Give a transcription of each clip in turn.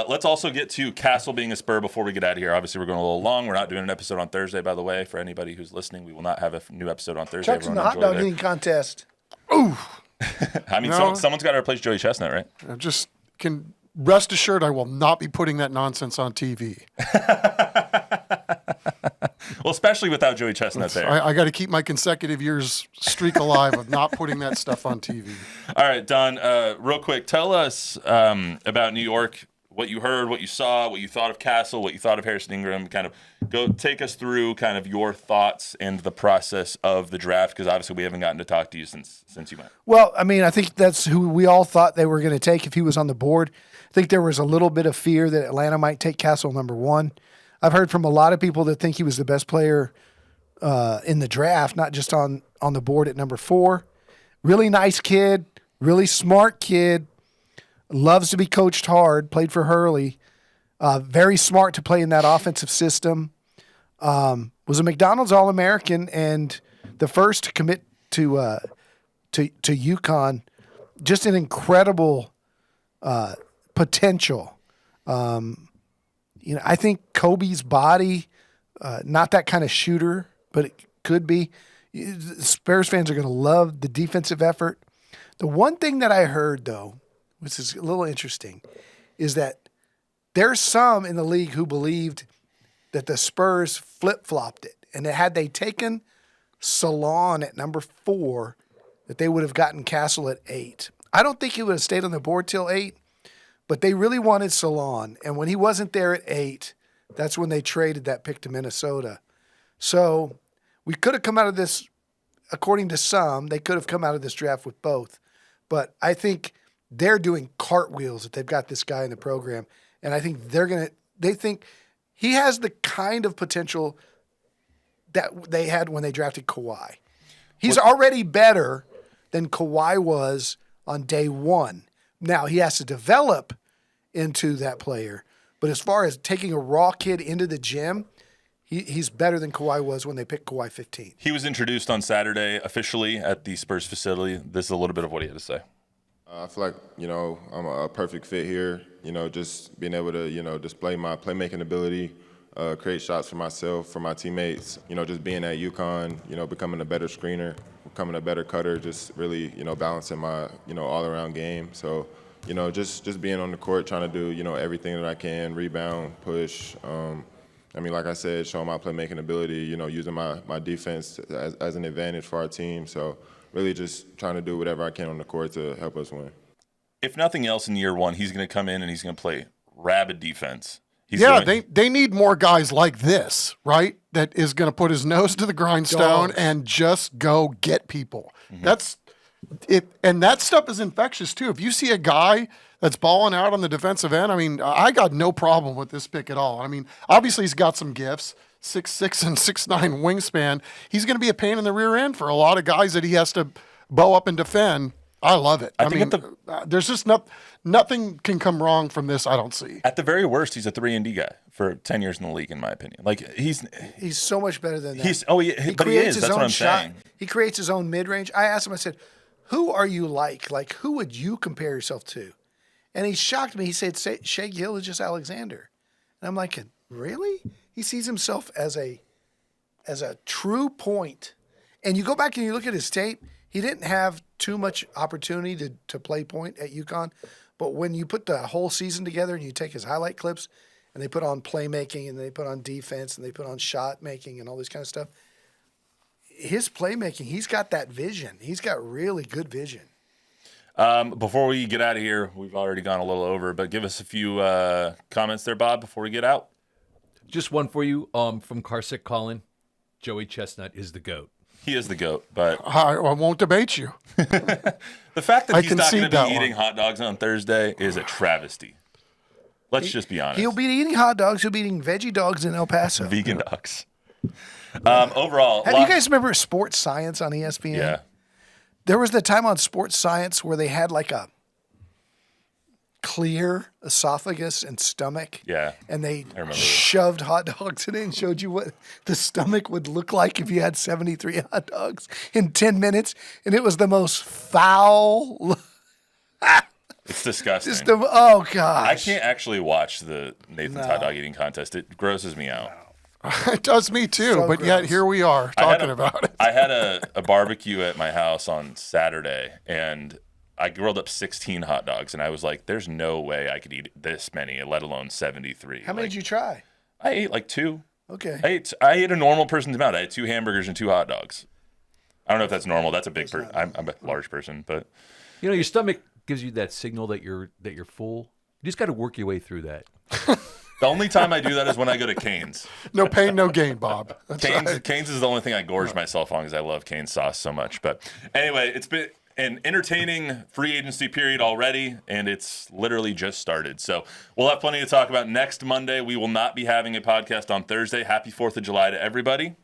Let's also get to Castle being a Spur before we get out of here. Obviously, we're going a little long. We're not doing an episode on Thursday, by the way. For anybody who's listening, we will not have a new episode on Thursday. Chuck's in the hot dog eating contest. Ooh. I mean, someone's got to replace Joey Chestnut, right? I just can rest assured I will not be putting that nonsense on TV. Well, especially without Joey Chestnut there. I got to keep my consecutive years streak alive of not putting that stuff on TV. All right, Don, real quick, tell us about New York, what you heard, what you saw, what you thought of Castle, what you thought of Harrison Ingram. Kind of take us through kind of your thoughts and the process of the draft, because obviously we haven't gotten to talk to you since you went. Well, I mean, I think that's who we all thought they were going to take if he was on the board. I think there was a little bit of fear that Atlanta might take Castle number 1. I've heard from a lot of people that think he was the best player in the draft, not just on the board at number 4. Really nice kid, really smart kid, loves to be coached hard, played for Hurley, very smart to play in that offensive system, was a McDonald's All-American and the first to commit to UConn. Just an incredible potential. I think Kobe's body, not that kind of shooter, but it could be. Spurs fans are going to love the defensive effort. The one thing that I heard, though, which is a little interesting, is that there's some in the league who believed that the Spurs flip-flopped it, and that had they taken Salon at number 4, that they would have gotten Castle at 8. I don't think he would have stayed on the board till 8, but they really wanted Salon, and when he wasn't there at 8, that's when they traded that pick to Minnesota. So we could have come out of this, according to some, they could have come out of this draft with both. But I think they're doing cartwheels that they've got this guy in the program, and I think they think he has the kind of potential that they had when they drafted Kawhi. He's already better than Kawhi was on day 1. Now, he has to develop into that player. But as far as taking a raw kid into the gym, he's better than Kawhi was when they picked Kawhi 15. He was introduced on Saturday officially at the Spurs facility. This is a little bit of what he had to say. I feel like, I'm a perfect fit here. Just being able to, display my playmaking ability, create shots for myself, for my teammates. Just being at UConn, becoming a better screener, becoming a better cutter, just really, balancing my, all-around game. So, just being on the court, trying to do, everything that I can, rebound, push. Like I said, showing my playmaking ability, using my defense as an advantage for our team. So really just trying to do whatever I can on the court to help us win. If nothing else in year 1, he's going to come in and he's going to play rabid defense. They need more guys like this, right? That is going to put his nose to the grindstone and just go get people. Mm-hmm. That's it, and that stuff is infectious too. If you see a guy that's balling out on the defensive end, I got no problem with this pick at all. Obviously he's got some gifts, 6'6" and 6'9" wingspan. He's going to be a pain in the rear end for a lot of guys that he has to bow up and defend. I love it. There's just nothing can come wrong from this. I don't see. At the very worst, he's a 3-and-D guy for 10 years in the league, in my opinion. He's so much better than that. He is. That's what I'm saying. He creates his own mid-range. I asked him. I said, "Who are you like? Like, who would you compare yourself to?" And he shocked me. He said, "Shea Gilgeous Alexander," and I'm like, "Really?" He sees himself as a true point. And you go back and you look at his tape. He didn't have too much opportunity to play point at UConn, but when you put the whole season together and you take his highlight clips and they put on playmaking and they put on defense and they put on shot making and all this kind of stuff, his playmaking, he's got that vision. He's got really good vision. Before we get out of here, we've already gone a little over, but give us a few comments there, Bob, before we get out. Just one for you from Carsick Colin. Joey Chestnut is the GOAT. He is the GOAT, but I won't debate you. The fact that he's not going to be eating hot dogs on Thursday is a travesty. Let's just be honest. He'll be eating hot dogs. He'll be eating veggie dogs in El Paso. Vegan dogs. Overall, you guys remember Sports Science on ESPN? Yeah. There was the time on Sports Science where they had like a clear esophagus and stomach. Yeah. And they shoved hot dogs in it and showed you what the stomach would look like if you had 73 hot dogs in 10 minutes. And it was the most foul. It's disgusting. Oh gosh. I can't actually watch the Nathan's hot dog eating contest. It grosses me out. It does me too, So but yet gross. here we are talking about it. I had a barbecue at my house on Saturday, and I grilled up 16 hot dogs, and I was like, "There's no way I could eat this many, let alone 73." How many did you try? I ate like 2. Okay. I ate a normal person's amount. I had 2 hamburgers and 2 hot dogs. I don't know if that's normal. That's a big person. I'm a large person, but You know, your stomach gives you that signal that you're full. You just got to work your way through that. the only time I do that is when I go to Cane's. No pain, no gain, Bob. That's right. Cane's is the only thing I gorge myself on because I love Cane's sauce so much. But anyway, it's been an entertaining free agency period already, and it's literally just started. So we'll have plenty to talk about next Monday. We will not be having a podcast on Thursday. Happy 4th of July to everybody.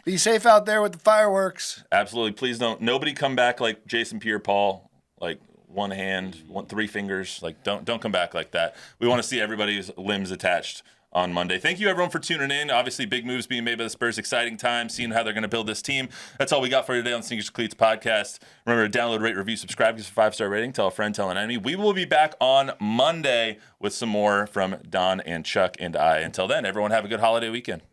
Be safe out there with the fireworks. Absolutely. Please nobody come back like Jason Pierre-Paul, like one hand, 3 fingers. Like don't come back like that. We want to see everybody's limbs attached on Monday. Thank you everyone for tuning in. Obviously big moves being made by the Spurs. Exciting time seeing how they're going to build this team. That's all we got for today on Sneakers Cleats podcast. Remember to download, rate, review, subscribe, give us a 5-star rating, tell a friend, tell an enemy. We will be back on Monday with some more from Don and Chuck and I. Until then, everyone have a good holiday weekend.